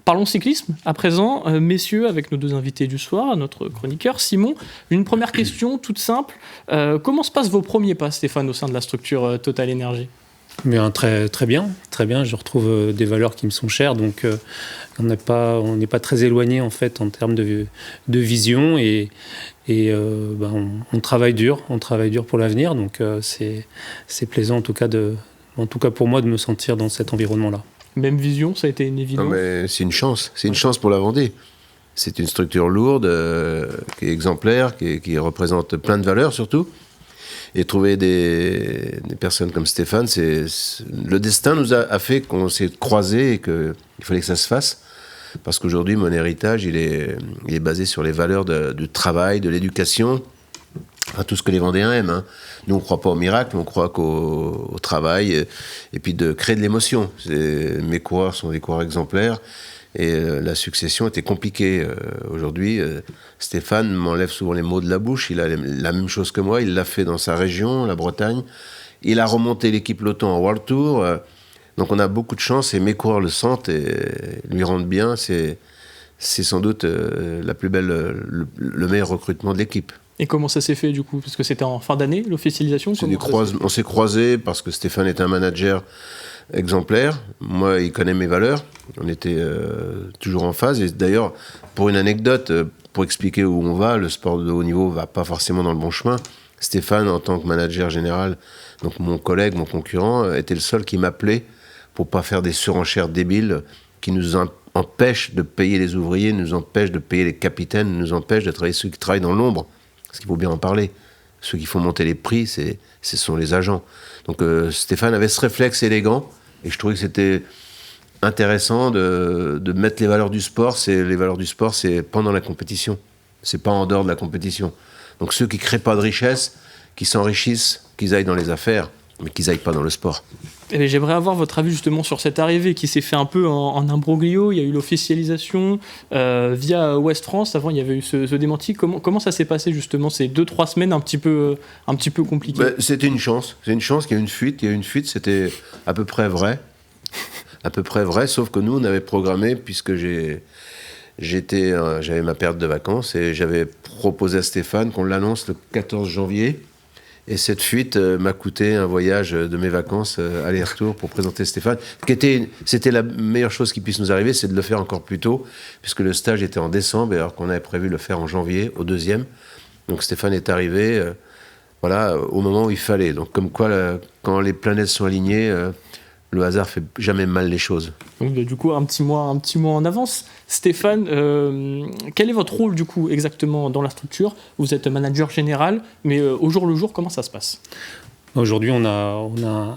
Parlons cyclisme à présent, messieurs, avec nos deux invités du soir, notre chroniqueur Simon. Une première question toute simple. Comment se passent vos premiers pas, Stéphane, au sein de la structure Total Energy ? Bien, très bien. Je retrouve des valeurs qui me sont chères, donc on n'est pas très éloigné en fait en termes de vision et on travaille dur pour l'avenir, donc c'est plaisant en tout cas pour moi de me sentir dans cet environnement-là. Même vision, ça a été une évidence. Non, mais c'est une chance pour la Vendée. C'est une structure lourde, qui est exemplaire, qui représente plein de valeurs surtout. Et trouver des personnes comme Stéphane, le destin nous a fait qu'on s'est croisés et qu'il fallait que ça se fasse. Parce qu'aujourd'hui, mon héritage, il est basé sur les valeurs du travail, de l'éducation, enfin, tout ce que les Vendéens aiment. Hein. Nous, on ne croit pas au miracle, mais on croit au travail et puis de créer de l'émotion. Mes coureurs sont des coureurs exemplaires. Et la succession était compliquée. Aujourd'hui, Stéphane m'enlève souvent les mots de la bouche. Il a la même chose que moi. Il l'a fait dans sa région, la Bretagne. Il a remonté l'équipe Lotto en World Tour. Donc on a beaucoup de chance et mes coureurs le sentent et lui rendent bien. C'est sans doute le meilleur recrutement de l'équipe. Et comment ça s'est fait du coup ? Parce que c'était en fin d'année, l'officialisation ? On s'est croisés parce que Stéphane est un manager exemplaire. Moi, il connaît mes valeurs. On était toujours en phase. Et d'ailleurs, pour une anecdote, pour expliquer où on va, le sport de haut niveau va pas forcément dans le bon chemin. Stéphane, en tant que manager général, donc mon collègue, mon concurrent, était le seul qui m'appelait pour pas faire des surenchères débiles qui nous empêchent de payer les ouvriers, nous empêchent de payer les capitaines, nous empêchent de travailler ceux qui travaillent dans l'ombre. Parce qu'il faut bien en parler. Ceux qui font monter les prix, ce sont les agents. Donc Stéphane avait ce réflexe élégant et je trouvais que c'était intéressant de mettre les valeurs du sport. Les valeurs du sport, c'est pendant la compétition. C'est pas en dehors de la compétition. Donc ceux qui créent pas de richesse, qui s'enrichissent, qu'ils aillent dans les affaires, mais qu'ils aillent pas dans le sport. Et j'aimerais avoir votre avis justement sur cette arrivée qui s'est fait un peu en imbroglio. Il y a eu l'officialisation via Ouest France. Avant, il y avait eu ce démenti. Comment ça s'est passé justement ces 2-3 semaines un petit peu compliquées ? C'était une chance. C'est une chance qu'il y ait une fuite. Il y a eu une fuite, c'était à peu près vrai. À peu près vrai, sauf que nous, on avait programmé, puisque j'avais ma période de vacances et j'avais proposé à Stéphane qu'on l'annonce le 14 janvier. Et cette fuite m'a coûté un voyage de mes vacances aller-retour pour présenter Stéphane. C'était la meilleure chose qui puisse nous arriver, c'est de le faire encore plus tôt, puisque le stage était en décembre, alors qu'on avait prévu de le faire en janvier, au 2e. Donc Stéphane est arrivé au moment où il fallait. Donc comme quoi, quand les planètes sont alignées, le hasard fait jamais mal les choses. Donc, du coup, un petit mois en avance. Stéphane, quel est votre rôle du coup exactement dans la structure ? Vous êtes manager général, mais au jour le jour, comment ça se passe ? Aujourd'hui, on a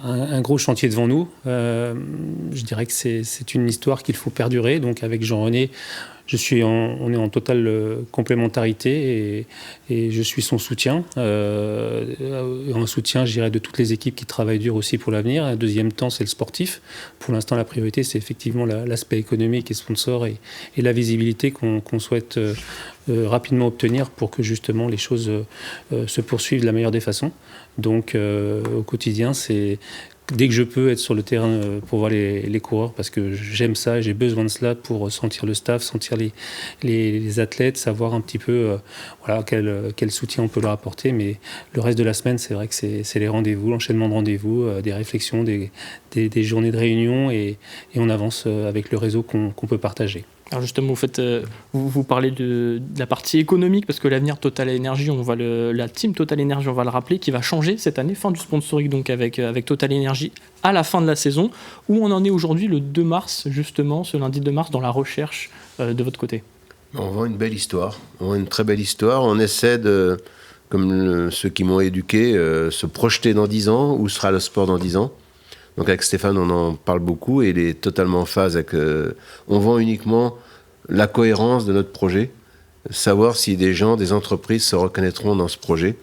un gros chantier devant nous. Je dirais que c'est une histoire qu'il faut perdurer. Donc avec Jean-René, on est en totale complémentarité et je suis son soutien. Un soutien, je dirais, de toutes les équipes qui travaillent dur aussi pour l'avenir. Un deuxième temps, c'est le sportif. Pour l'instant, la priorité, c'est effectivement l'aspect économique et sponsor et la visibilité qu'on souhaite rapidement obtenir pour que justement les choses se poursuivent de la meilleure des façons. Donc au quotidien, c'est dès que je peux être sur le terrain pour voir les coureurs, parce que j'aime ça et j'ai besoin de cela pour sentir le staff, sentir les athlètes, savoir un petit peu quel soutien on peut leur apporter. Mais le reste de la semaine, c'est vrai que c'est les rendez-vous, l'enchaînement de rendez-vous, des réflexions, des journées de réunion et on avance avec le réseau qu'on peut partager. Alors justement, vous parlez de la partie économique, parce que l'avenir Total Energy, la team Total Energy, on va le rappeler, qui va changer cette année, fin du sponsoring donc avec Total Energy à la fin de la saison. Où on en est aujourd'hui le 2 mars, justement, ce lundi 2 mars, dans la recherche de votre côté ? On vend une belle histoire, on vend une très belle histoire. On essaie de, comme ceux qui m'ont éduqué, se projeter dans 10 ans, où sera le sport dans 10 ans. Donc avec Stéphane, on en parle beaucoup et il est totalement en phase avec... on vend uniquement la cohérence de notre projet, savoir si des entreprises se reconnaîtront dans ce projet.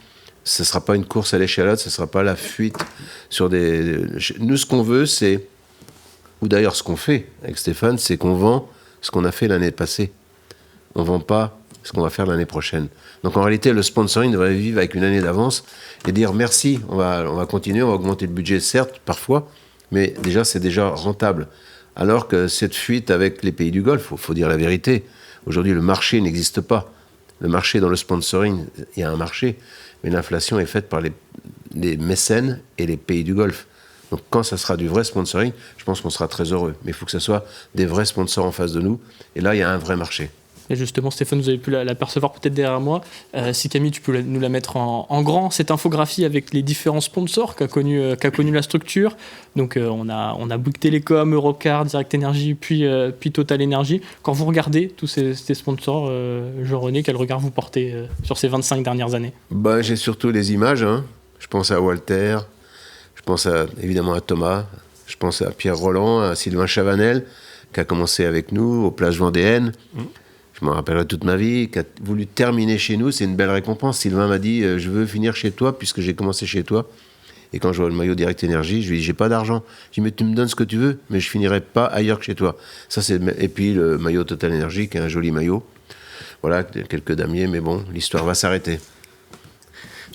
Ce ne sera pas une course à l'échalote, ce ne sera pas la fuite sur des... Nous, ce qu'on veut, c'est... Ou d'ailleurs, ce qu'on fait avec Stéphane, c'est qu'on vend ce qu'on a fait l'année passée. On ne vend pas ce qu'on va faire l'année prochaine. Donc en réalité, le sponsoring devrait vivre avec une année d'avance et dire merci, on va continuer, on va augmenter le budget, certes, parfois, mais déjà, c'est déjà rentable. alors que cette fuite avec les pays du Golfe, il faut dire la vérité, aujourd'hui le marché n'existe pas. Le marché dans le sponsoring, il y a un marché, mais l'inflation est faite par les mécènes et les pays du Golfe. Donc quand ça sera du vrai sponsoring, je pense qu'on sera très heureux. Mais il faut que ce soit des vrais sponsors en face de nous. Et là, il y a un vrai marché. Et justement, Stéphane, vous avez pu l'apercevoir peut-être derrière moi. Si Camille, tu peux nous la mettre en grand, cette infographie avec les différents sponsors qu'a connu la structure. Donc on a Bouygues Télécom, Europcar, Direct Énergie, puis Total Énergie. Quand vous regardez tous ces sponsors, Jean-René, quel regard vous portez sur ces 25 dernières années ? J'ai surtout les images. Je pense à Walter, je pense évidemment à Thomas, je pense à Pierre Roland, à Sylvain Chavanel, qui a commencé avec nous aux plages vendéennes. Je m'en rappellerai toute ma vie, qui a voulu terminer chez nous. C'est une belle récompense. Sylvain m'a dit je veux finir chez toi puisque j'ai commencé chez toi. Et quand je vois le maillot Direct Énergie, je lui dis j'ai pas d'argent. Je lui dis mais tu me donnes ce que tu veux, mais je finirai pas ailleurs que chez toi. Et puis le maillot Total Énergie, qui est un joli maillot. Voilà, quelques damiers, mais bon, l'histoire va s'arrêter.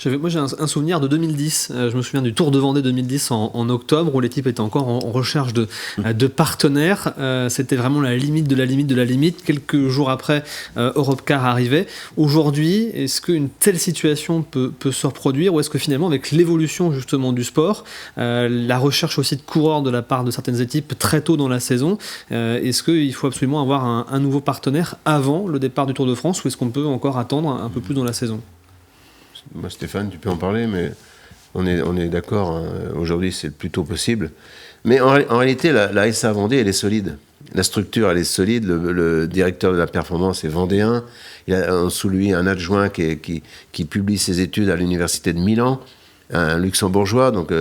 Moi, j'ai un souvenir de 2010. Je me souviens du Tour de Vendée 2010 en octobre, où l'équipe était encore en recherche de partenaires. C'était vraiment la limite de la limite de la limite. Quelques jours après, Europcar arrivait. Aujourd'hui, est-ce qu'une telle situation peut se reproduire, ou est-ce que finalement, avec l'évolution justement du sport, la recherche aussi de coureurs de la part de certaines équipes très tôt dans la saison, est-ce qu'il faut absolument avoir un nouveau partenaire avant le départ du Tour de France, ou est-ce qu'on peut encore attendre un peu plus dans la saison ? Stéphane, tu peux en parler, mais on est d'accord. Aujourd'hui, c'est plutôt possible. Mais en réalité, la SA Vendée, elle est solide. La structure, elle est solide. Le directeur de la performance est vendéen. Il a sous lui un adjoint qui publie ses études à l'université de Milan, un luxembourgeois, donc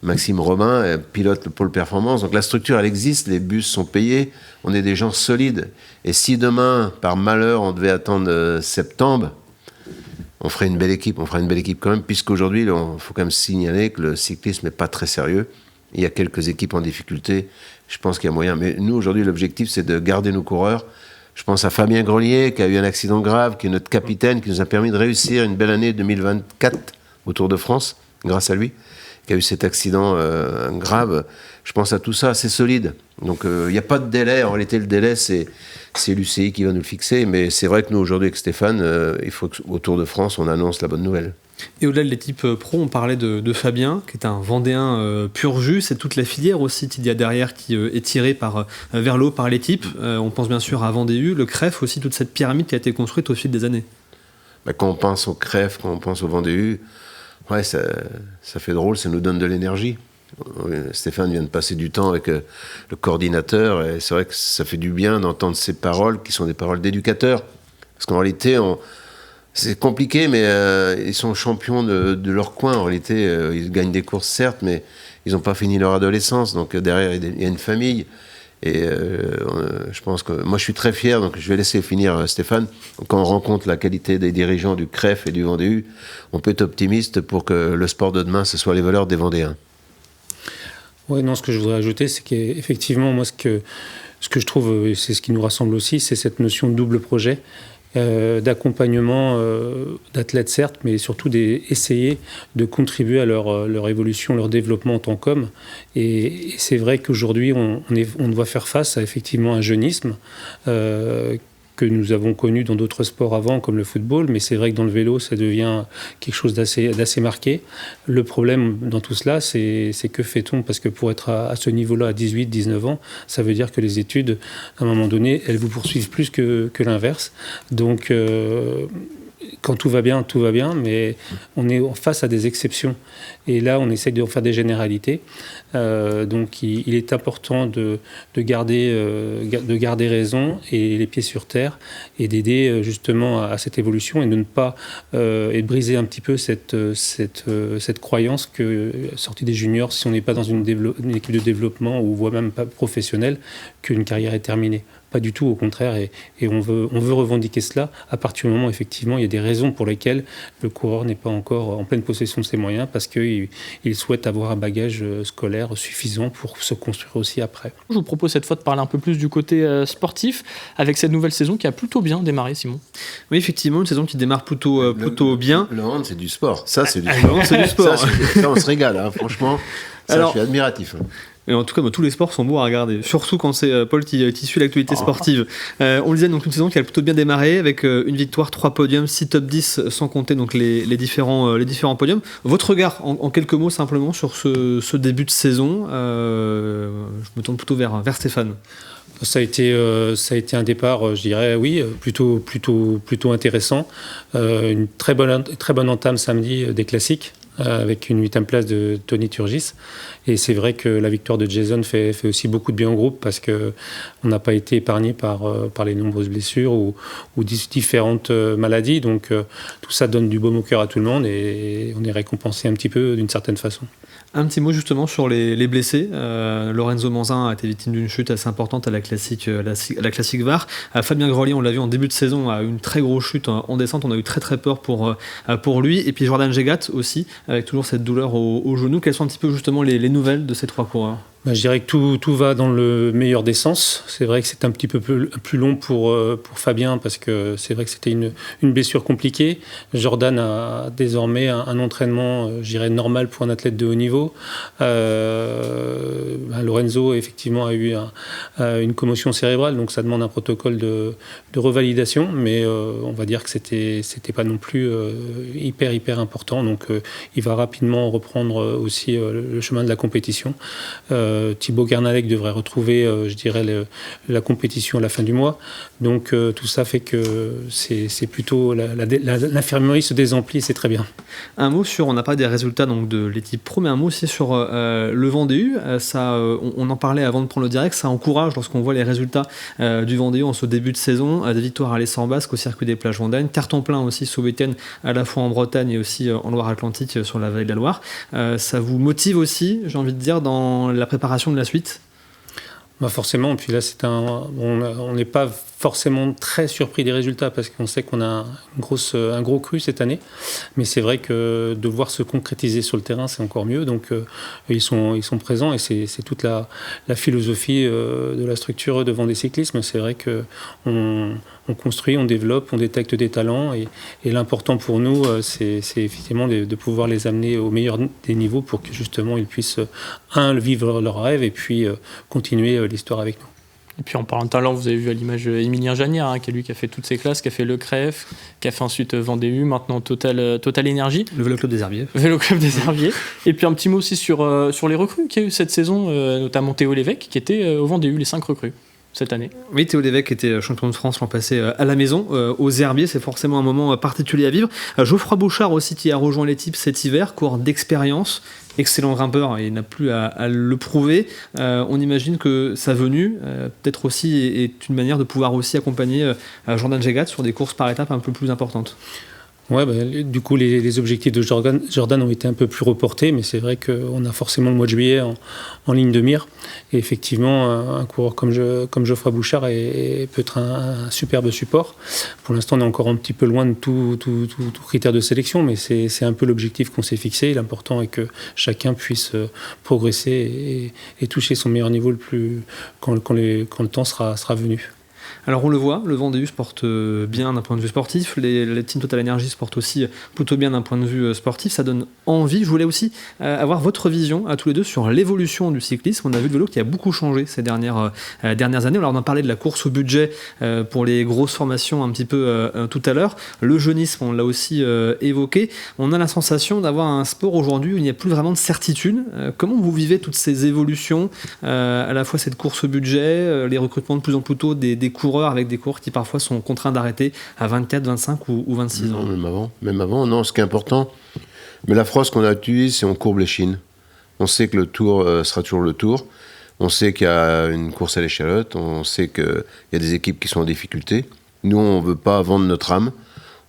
Maxime Robin, pilote le pôle performance. Donc la structure, elle existe. Les bus sont payés. On est des gens solides. Et si demain, par malheur, on devait attendre septembre, on ferait une belle équipe quand même, puisqu'aujourd'hui, il faut quand même signaler que le cyclisme n'est pas très sérieux. Il y a quelques équipes en difficulté, je pense qu'il y a moyen. Mais nous, aujourd'hui, l'objectif, c'est de garder nos coureurs. Je pense à Fabien Grelier, qui a eu un accident grave, qui est notre capitaine, qui nous a permis de réussir une belle année 2024 au Tour de France, grâce à lui, qui a eu cet accident grave. Je pense à tout ça, c'est solide. Donc il n'y a pas de délai. En réalité, le délai, c'est l'UCI qui va nous le fixer. Mais c'est vrai que nous, aujourd'hui, avec Stéphane, il faut qu'au Tour de France, on annonce la bonne nouvelle. Et au-delà de l'équipe pro, on parlait de Fabien, qui est un Vendéen pur jus. C'est toute la filière aussi qu'il y a derrière qui est tirée vers le haut par l'équipe. On pense bien sûr à Vendée-U, le CREF aussi, toute cette pyramide qui a été construite au fil des années. Quand on pense au CREF, quand on pense au Vendée-U, ouais, ça fait drôle, ça nous donne de l'énergie. Stéphane vient de passer du temps avec le coordinateur, et c'est vrai que ça fait du bien d'entendre ces paroles qui sont des paroles d'éducateurs. Parce qu'en réalité, c'est compliqué, mais ils sont champions de leur coin. En réalité, ils gagnent des courses, certes, mais ils n'ont pas fini leur adolescence. Donc derrière, il y a une famille. Et je pense que moi, je suis très fier, donc je vais laisser finir Stéphane. Quand on rencontre la qualité des dirigeants du CREF et du Vendée-U, on peut être optimiste pour que le sport de demain, ce soit les valeurs des Vendéens. Oui, non, ce que je voudrais ajouter, c'est qu'effectivement, moi, ce que je trouve, et c'est ce qui nous rassemble aussi, c'est cette notion de double projet, d'accompagnement d'athlètes, certes, mais surtout essayer de contribuer à leur évolution, leur développement en tant qu'hommes. Et c'est vrai qu'aujourd'hui, on doit faire face à effectivement un jeunisme que nous avons connu dans d'autres sports avant, comme le football, mais c'est vrai que dans le vélo, ça devient quelque chose d'assez marqué. Le problème dans tout cela, c'est que fait-on ? Parce que pour être à ce niveau-là, à 18, 19 ans, ça veut dire que les études, à un moment donné, elles vous poursuivent plus que l'inverse. Donc, quand tout va bien, mais on est face à des exceptions. Et là, on essaye de faire des généralités. Donc, il est important de garder raison et les pieds sur terre et d'aider justement à cette évolution et de ne pas et de briser un petit peu cette croyance que, sortie des juniors, si on n'est pas dans une équipe de développement ou voire même pas professionnelle, qu'une carrière est terminée. Pas du tout, au contraire, et on veut revendiquer cela à partir du moment où effectivement il y a des raisons pour lesquelles le coureur n'est pas encore en pleine possession de ses moyens, parce qu'il souhaite avoir un bagage scolaire suffisant pour se construire aussi après. Je vous propose cette fois de parler un peu plus du côté sportif, avec cette nouvelle saison qui a plutôt bien démarré, Simon. Oui, effectivement, une saison qui démarre plutôt bien. Le hand, c'est du sport. Ça, c'est du sport. Ça, on se régale, hein, franchement. Ça, alors, je suis admiratif. Et en tout cas, tous les sports sont beaux à regarder, surtout quand c'est Paul qui suit l'actualité sportive. On le disait, donc une saison qui a plutôt bien démarré avec une victoire, 3 podiums, 6 top 10, sans compter donc les différents podiums. Votre regard en quelques mots simplement sur ce début de saison, je me tourne plutôt vers Stéphane. Ça a été un départ, je dirais, oui, plutôt intéressant. Une très bonne entame samedi des classiques, avec une 8e place de Tony Turgis. Et c'est vrai que la victoire de Jason fait aussi beaucoup de bien au groupe, parce qu'on n'a pas été épargné par les nombreuses blessures ou différentes maladies. Donc tout ça donne du baume au cœur à tout le monde, et on est récompensé un petit peu d'une certaine façon. Un petit mot justement sur les blessés. Lorenzo Manzin a été victime d'une chute assez importante à la classique VAR. Fabien Grelier, on l'a vu en début de saison, a eu une très grosse chute en descente. On a eu très très peur pour lui. Et puis Jordan Jegat aussi, avec toujours cette douleur au genou. Quelles sont un petit peu justement les nouvelles de ces 3 coureurs? Je dirais que tout va dans le meilleur des sens. C'est vrai que c'est un petit peu plus long pour Fabien, parce que c'est vrai que c'était une blessure compliquée. Jordan a désormais un entraînement, je dirais, normal pour un athlète de haut niveau. Lorenzo, effectivement, a eu une commotion cérébrale, donc ça demande un protocole de revalidation, mais on va dire que c'était pas non plus hyper important. Donc il va rapidement reprendre aussi le chemin de la compétition. Thibaut Garnalec devrait retrouver, je dirais, la compétition à la fin du mois. Donc tout ça fait que c'est plutôt l'infirmerie se désemplit, c'est très bien. Un mot sur, on n'a pas des résultats donc de l'équipe pro, mais un mot aussi sur le Vendée U. On en parlait avant de prendre le direct, ça encourage lorsqu'on voit les résultats du Vendée U en ce début de saison, des victoires à l'Essor-Basque au circuit des plages vendéennes, carton plein aussi ce week-end à la fois en Bretagne et aussi en Loire-Atlantique sur la vallée de la Loire. Ça vous motive aussi, j'ai envie de dire, dans la préparation de la suite? Forcément, puis là on n'est pas forcément très surpris des résultats, parce qu'on sait qu'on a un gros cru cette année, mais c'est vrai que de voir se concrétiser sur le terrain, c'est encore mieux. Donc ils sont présents, et c'est toute la philosophie de la structure de Vendée Cyclisme. C'est vrai que on construit, on développe, on détecte des talents, et l'important pour nous, c'est effectivement de pouvoir les amener au meilleur des niveaux, pour que justement ils puissent vivre leur rêve, et puis continuer l'histoire avec nous. Et puis en parlant de talent, vous avez vu à l'image Émilien Jagnard, qui est lui qui a fait toutes ses classes, qui a fait le CREF, qui a fait ensuite Vendée U, maintenant Total Énergie. Le Vélo Club des Herbiers. Vélo Club des Herbiers. Et puis un petit mot aussi sur les recrues qu'il y a eu cette saison, notamment Théo Lévesque, qui était au Vendée U, les 5 recrues cette année. Oui, Théo Lévesque était champion de France l'an passé à la maison, aux Herbiers. C'est forcément un moment particulier à vivre. Geoffroy Bouchard aussi, qui a rejoint l'équipe cet hiver, cours d'expérience. Excellent grimpeur, et il n'a plus à le prouver. On imagine que sa venue, peut-être aussi, est une manière de pouvoir aussi accompagner Jordan Jegat sur des courses par étapes un peu plus importantes. Ouais, du coup, les objectifs de Jordan ont été un peu plus reportés, mais c'est vrai qu'on a forcément le mois de juillet en ligne de mire. Et effectivement, un coureur comme Geoffroy Bouchard peut être un superbe support. Pour l'instant, on est encore un petit peu loin de tout critère de sélection, mais c'est un peu l'objectif qu'on s'est fixé. L'important est que chacun puisse progresser et toucher son meilleur niveau quand le temps sera venu. Alors on le voit, le Vendée U se porte bien d'un point de vue sportif, les teams Total Energy se portent aussi plutôt bien d'un point de vue sportif, ça donne envie. Je voulais aussi avoir votre vision à tous les deux sur l'évolution du cyclisme. On a vu le vélo qui a beaucoup changé ces dernières années. Alors on a parlé de la course au budget pour les grosses formations un petit peu tout à l'heure. Le jeunisme, on l'a aussi évoqué. On a la sensation d'avoir un sport aujourd'hui où il n'y a plus vraiment de certitude. Comment vous vivez toutes ces évolutions, à la fois cette course au budget, les recrutements de plus en plus tôt des coureurs avec des coureurs qui parfois sont contraints d'arrêter à 24, 25 ou 26 ans. Même avant, non, ce qui est important, mais la phrase qu'on a utilisée, c'est on courbe l'échine. On sait que le tour sera toujours le tour, on sait qu'il y a une course à l'échalote, on sait qu'il y a des équipes qui sont en difficulté. Nous, on ne veut pas vendre notre âme.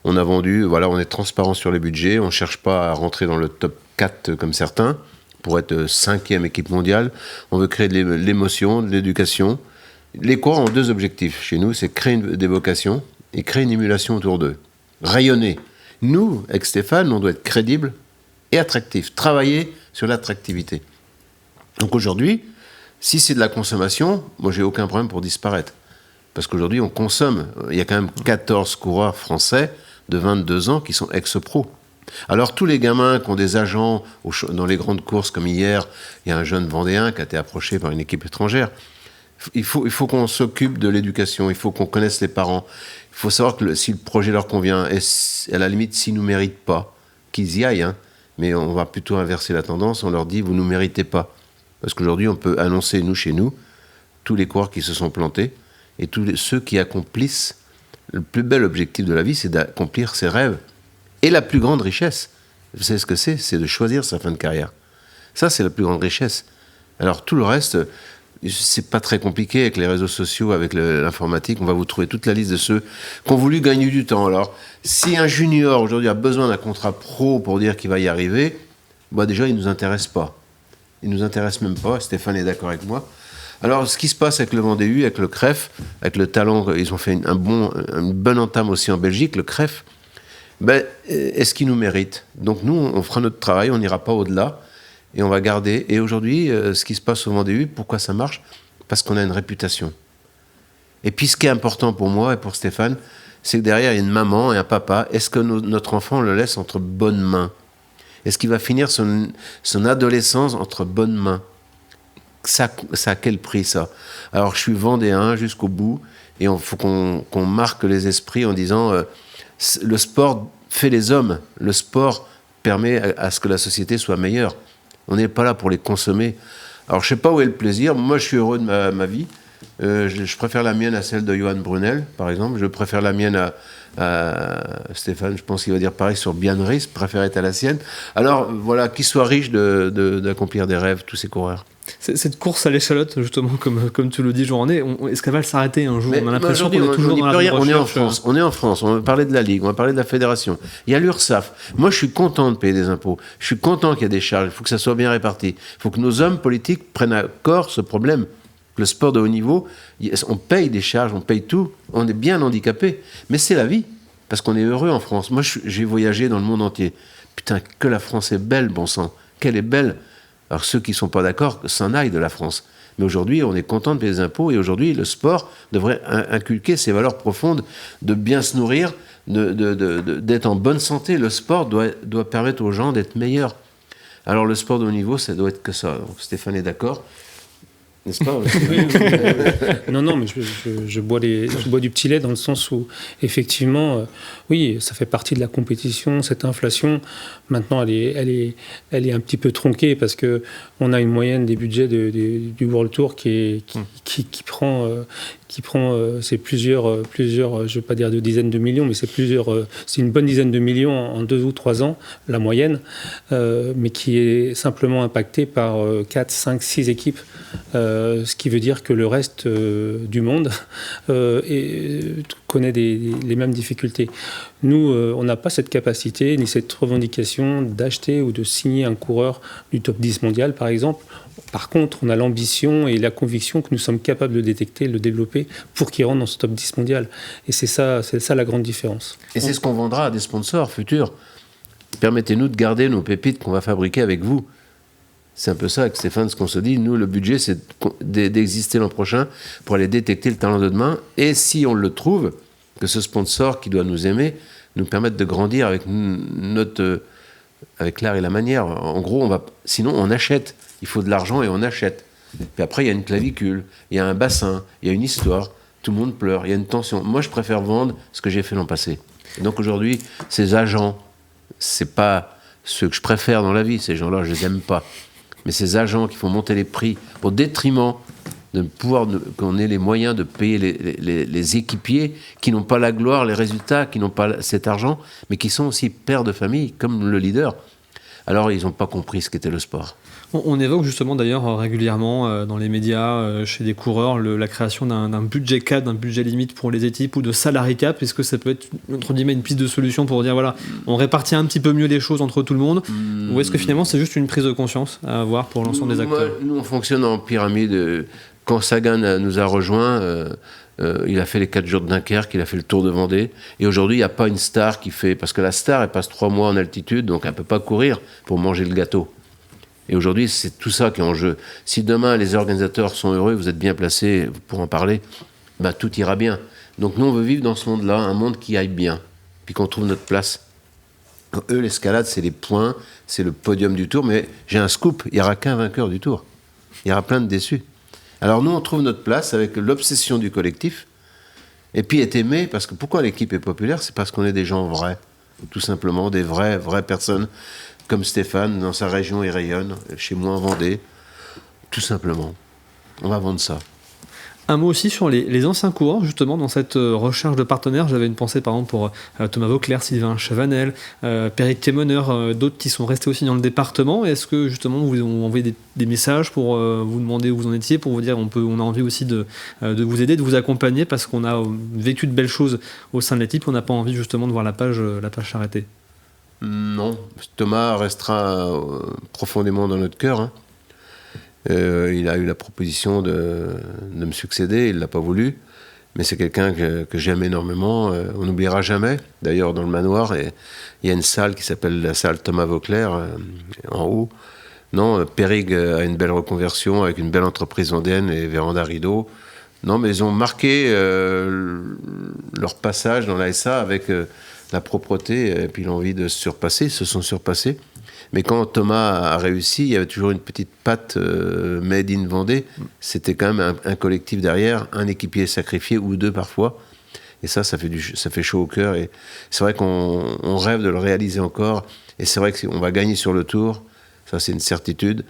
On a vendu, on est transparent sur les budgets, on ne cherche pas à rentrer dans le top 4 comme certains, pour être 5e équipe mondiale. On veut créer de l'émotion, de l'éducation. Les coureurs ont 2 objectifs chez nous, c'est créer des vocations et créer une émulation autour d'eux. Rayonner. Nous, avec Stéphane, on doit être crédible et attractif. Travailler sur l'attractivité. Donc aujourd'hui, si c'est de la consommation, moi j'ai aucun problème pour disparaître. Parce qu'aujourd'hui, on consomme. Il y a quand même 14 coureurs français de 22 ans qui sont ex-pro. Alors tous les gamins qui ont des agents dans les grandes courses comme hier, il y a un jeune Vendéen qui a été approché par une équipe étrangère. Il faut qu'on s'occupe de l'éducation, il faut qu'on connaisse les parents. Il faut savoir que si le projet leur convient, et à la limite s'ils ne nous méritent pas, qu'ils y aillent, hein, mais on va plutôt inverser la tendance, on leur dit vous ne nous méritez pas. Parce qu'aujourd'hui on peut annoncer chez nous, tous les coureurs qui se sont plantés, et tous ceux qui accomplissent, le plus bel objectif de la vie, c'est d'accomplir ses rêves. Et la plus grande richesse, vous savez ce que c'est ? C'est de choisir sa fin de carrière. Ça, c'est la plus grande richesse. Alors tout le reste, c'est pas très compliqué avec les réseaux sociaux, avec l'informatique. On va vous trouver toute la liste de ceux qui ont voulu gagner du temps. Alors, si un junior aujourd'hui a besoin d'un contrat pro pour dire qu'il va y arriver, bah déjà, il ne nous intéresse pas. Il ne nous intéresse même pas. Stéphane est d'accord avec moi. Alors, ce qui se passe avec le Vendée U, avec le CREF, avec le talent, ils ont fait une bonne entame aussi en Belgique, le CREF. Ben, est-ce qu'ils nous méritent ? Donc nous, on fera notre travail, on n'ira pas au-delà, et on va garder. Et aujourd'hui, ce qui se passe au Vendée U, pourquoi ça marche ? Parce qu'on a une réputation. Et puis ce qui est important pour moi et pour Stéphane, c'est que derrière, il y a une maman et un papa. Est-ce que notre enfant, on le laisse entre bonnes mains ? Est-ce qu'il va finir son adolescence entre bonnes mains ? Ça a quel prix, ça ? Alors, je suis vendéen jusqu'au bout, et il faut qu'on marque les esprits en disant le sport fait les hommes. Le sport permet à ce que la société soit meilleure. On n'est pas là pour les consommer. Alors, je ne sais pas où est le plaisir. Moi, je suis heureux de ma vie. Je préfère la mienne à celle de Johan Brunel, par exemple. Je préfère la mienne à Stéphane, je pense qu'il va dire pareil sur Biannery, préfère être à la sienne. Alors, voilà, qu'ils soient riches d'accomplir des rêves, tous ces coureurs. Cette course à l'échalote, justement, comme tu le dis, Journée, est-ce qu'elle va s'arrêter un jour ? On a l'impression qu'on est toujours dans la recherche. On est en France, on va parler de la Ligue, on va parler de la Fédération. Il y a l'URSSAF. Moi, je suis content de payer des impôts. Je suis content qu'il y ait des charges. Il faut que ça soit bien réparti. Il faut que nos hommes politiques prennent à corps ce problème. Le sport de haut niveau, on paye des charges, on paye tout. On est bien handicapé. Mais c'est la vie, parce qu'on est heureux en France. Moi, j'ai voyagé dans le monde entier. Putain, que la France est belle, bon sang. Qu'elle est belle. Alors ceux qui ne sont pas d'accord s'en aillent de la France. Mais aujourd'hui, on est content de payer des impôts, et aujourd'hui, le sport devrait inculquer ces valeurs profondes de bien se nourrir, d'être en bonne santé. Le sport doit permettre aux gens d'être meilleurs. Alors le sport de haut niveau, ça doit être que ça. Donc, Stéphane est d'accord, n'est-ce pas ? Non, mais je bois du petit lait dans le sens où, effectivement, oui, ça fait partie de la compétition, cette inflation. Maintenant, elle est un petit peu tronquée parce qu'on a une moyenne des budgets du World Tour qui prend c'est plusieurs, je ne veux pas dire de dizaines de millions, mais c'est une bonne dizaine de millions en 2 ou 3 ans, la moyenne, mais qui est simplement impactée par 4, 5, 6 équipes, ce qui veut dire que le reste du monde connaît les mêmes difficultés. Nous, on n'a pas cette capacité, ni cette revendication d'acheter ou de signer un coureur du top 10 mondial, par exemple. Par contre, on a l'ambition et la conviction que nous sommes capables de détecter, de le développer pour qu'il rentre dans ce top 10 mondial. Et c'est ça la grande différence. Et c'est ce qu'on vendra à des sponsors futurs. Permettez-nous de garder nos pépites qu'on va fabriquer avec vous. C'est un peu ça avec Stéphane, ce qu'on se dit. Nous, le budget, c'est d'exister l'an prochain pour aller détecter le talent de demain. Et si on le trouve, que ce sponsor qui doit nous aimer nous permette de grandir avec avec l'art et la manière. En gros, sinon on achète. Il faut de l'argent et on achète. Puis après, il y a une clavicule, il y a un bassin, il y a une histoire. Tout le monde pleure, il y a une tension. Moi, je préfère vendre ce que j'ai fait l'an passé. Et donc aujourd'hui, ces agents, c'est pas ceux que je préfère dans la vie. Ces gens-là, je les aime pas. Mais ces agents qui font monter les prix au détriment de pouvoir qu'on ait les moyens de payer les équipiers qui n'ont pas la gloire, les résultats, qui n'ont pas cet argent, mais qui sont aussi pères de famille, comme le leader. Alors, ils n'ont pas compris ce qu'était le sport. On évoque justement d'ailleurs régulièrement dans les médias, chez des coureurs, la création d'un budget cadre, d'un budget limite pour les équipes ou de salary cap. Est-ce que ça peut être, entre guillemets, une piste de solution pour dire, voilà, on répartit un petit peu mieux les choses entre tout le monde, ou est-ce que finalement c'est juste une prise de conscience à avoir pour l'ensemble des acteurs ? Nous, on fonctionne en pyramide. Quand Sagan nous a rejoints, il a fait les 4 jours de Dunkerque, il a fait le Tour de Vendée. Et aujourd'hui, il n'y a pas une star qui fait... Parce que la star, elle passe 3 mois en altitude, donc elle ne peut pas courir pour manger le gâteau. Et aujourd'hui, c'est tout ça qui est en jeu. Si demain, les organisateurs sont heureux, vous êtes bien placés pour en parler, bah, tout ira bien. Donc nous, on veut vivre dans ce monde-là, un monde qui aille bien, puis qu'on trouve notre place. Eux, l'escalade, c'est les points, c'est le podium du Tour, mais j'ai un scoop, il n'y aura qu'un vainqueur du Tour. Il y aura plein de déçus. Alors nous, on trouve notre place avec l'obsession du collectif, et puis être aimé, parce que pourquoi l'équipe est populaire, c'est parce qu'on est des gens vrais, tout simplement, des vraies personnes, comme Stéphane, dans sa région, il rayonne, chez moi en Vendée, tout simplement. On va vendre ça. Un mot aussi sur les anciens coureurs, justement, dans cette recherche de partenaires. J'avais une pensée, par exemple, pour Thomas Vauclair, Sylvain Chavanel, Péric Quémeneur, d'autres qui sont restés aussi dans le département. Est-ce que, justement, vous ont envoyé des messages pour vous demander où vous en étiez, pour vous dire on a envie aussi de vous aider, de vous accompagner, parce qu'on a vécu de belles choses au sein de l'équipe, on n'a pas envie, justement, de voir la page s'arrêter? Non, Thomas restera profondément dans notre cœur, hein. Il a eu la proposition de me succéder, il ne l'a pas voulu, mais c'est quelqu'un que j'aime énormément, on n'oubliera jamais. D'ailleurs, dans le manoir, il y a une salle qui s'appelle la salle Thomas Vauclair, en haut. Non, Périg a une belle reconversion avec une belle entreprise vendéenne et Véranda Rideau. Non, mais ils ont marqué leur passage dans la SA avec la propreté et puis l'envie de se surpasser. Ils se sont surpassés. Mais quand Thomas a réussi, il y avait toujours une petite patte made in Vendée. C'était quand même un collectif derrière, un équipier sacrifié ou deux parfois. Et ça fait chaud au cœur. Et c'est vrai qu'on rêve de le réaliser encore. Et c'est vrai qu'on va gagner sur le Tour. Ça, c'est une certitude.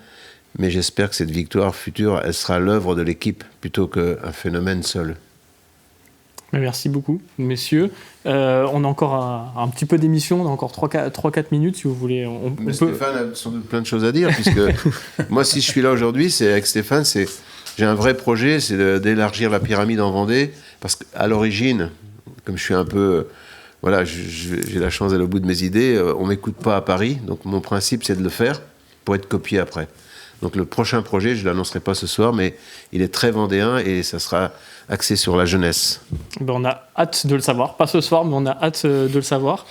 Mais j'espère que cette victoire future, elle sera l'œuvre de l'équipe plutôt qu'un phénomène seul. Merci beaucoup, messieurs. On a encore un petit peu d'émission, on a encore 3-4 minutes si vous voulez. Mais Stéphane a sans doute plein de choses à dire, puisque moi, si je suis là aujourd'hui, c'est avec Stéphane, j'ai un vrai projet, c'est d'élargir la pyramide en Vendée, parce qu'à l'origine, comme je suis un peu... Voilà, j'ai la chance d'aller au bout de mes idées, on ne m'écoute pas à Paris, donc mon principe, c'est de le faire pour être copié après. Donc le prochain projet, je ne l'annoncerai pas ce soir, mais il est très vendéen et ça sera axé sur la jeunesse. Ben on a hâte de le savoir, pas ce soir, mais on a hâte de le savoir.